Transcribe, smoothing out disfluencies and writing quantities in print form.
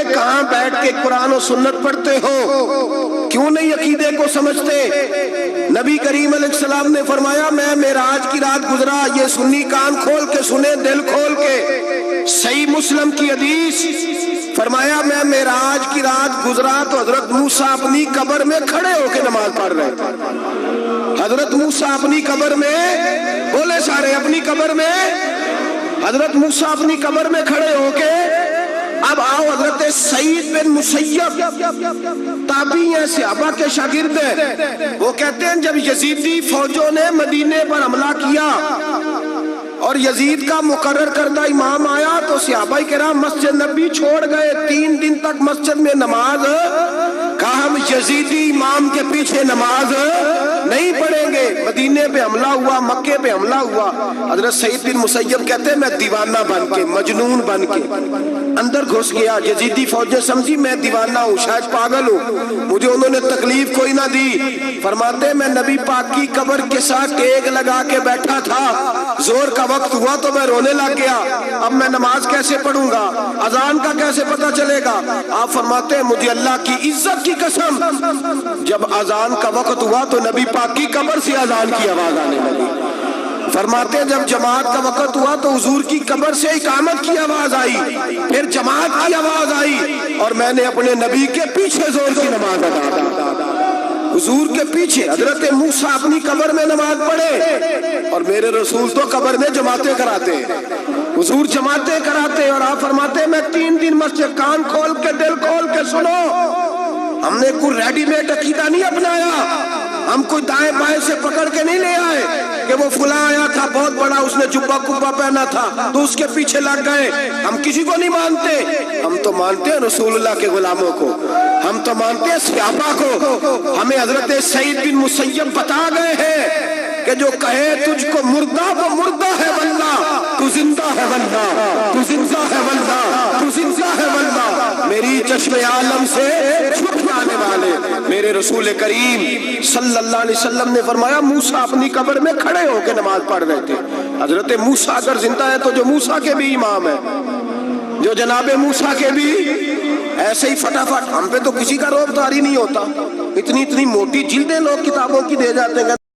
کہاں بیٹھ کے قرآن و سنت پڑھتے ہو؟ کیوں نہیں عقیدے کو سمجھتے؟ نبی کریم علیہ السلام نے فرمایا میں معراج کی رات گزرا، یہ سنی کان کھول کے سنے، دل کھول کے، صحیح مسلم کی حدیث، فرمایا میں معراج کی رات گزرا تو حضرت موسیٰ اپنی قبر میں کھڑے ہو کے نماز پڑھ رہے تھے۔ حضرت موسیٰ اپنی قبر میں، بولے سارے، اپنی قبر میں، حضرت موسیٰ اپنی قبر میں کھڑے ہو کے، اب آؤ حضرت سعید بن مسیب تابعی ہیں، صحابہ کے شاگرد ہیں، وہ کہتے ہیں جب یزیدی فوجوں نے مدینے پر حملہ کیا اور یزید کا مقرر کردہ امام آیا تو صحابہ کرام مسجد نبی چھوڑ گئے، 3 دن تک مسجد میں نماز، کہا ہم یزیدی امام کے پیچھے نماز نہیں پڑھیں گے۔ مدینے پہ حملہ ہوا، مکے پہ حملہ ہوا، حضرت سعید بن مسیب کہتے ہیں میں دیوانہ بن کے، مجنون بن کے اندر گھس گیا، یزیدی فوجیں سمجھی میں دیوانہ ہوں، شاید پاگل ہوں، مجھے انہوں نے تکلیف کوئی نہ دی۔ فرماتے میں نبی پاک کی قبر کے ساتھ ٹیک لگا کے بیٹھا تھا، زور کا وقت ہوا تو میں رونے لگ گیا، اب میں نماز کیسے پڑھوں گا، اذان کا کیسے پتہ چلے گا؟ آپ فرماتے ہیں مجھے اللہ کی عزت کی قسم، جب اذان کا وقت ہوا تو نبی پاک کی قبر سے اذان کی آواز آنے لگی۔ فرماتے ہیں جب جماعت کا وقت ہوا تو حضور کی قبر سے اقامت کی آواز آئی، پھر جماعت کی آواز آئی، اور میں نے اپنے نبی کے پیچھے زور کی نماز ادا کی، حضور کے پیچھے۔ حضرت موسیٰ اپنی قبر میں نماز پڑھے اور میرے رسول تو قبر میں جماعتیں کراتے ہیں، حضور جماعتیں کراتے ہیں، اور آپ فرماتے ہیں میں 3 دن مسجد، کان کھول کے دل کھول کے سنو، ہم نے کوئی ریڈی میڈ عقیدہ نہیں اپنایا، ہم کوئی دائیں بائیں سے پکڑ کے نہیں لے آئے کہ وہ فلاں آیا تھا بہت بڑا، اس نے جبہ کبہ پہنا تھا تو اس کے پیچھے لگ گئے۔ ہم کسی کو نہیں مانتے، ہم تو مانتے ہیں رسول اللہ کے غلاموں کو، ہم تو مانتے ہیں صحابہ کو۔ ہمیں حضرت سعید بن مسیب بتا گئے ہیں کہ جو کہے تجھ کو مردہ وہ مردہ ہے واللہ، تو زندہ ہے واللہ، تو زندہ ہے واللہ، تو زندہ ہے واللہ، میری چشم عالم سے چھپ جانے والے میرے رسول کریم صلی اللہ علیہ وسلم نے فرمایا موسیٰ اپنی قبر میں کھڑے ہو کے نماز پڑھ رہے تھے۔ حضرت موسیٰ اگر زندہ ہے تو جو موسیٰ کے بھی امام ہے، جو جناب موسیٰ کے بھی ایسے ہی فٹافٹ، ہم پہ تو کسی کا روب داری نہیں ہوتا، اتنی موٹی جلدیں لوگ کتابوں کی دے جاتے ہیں۔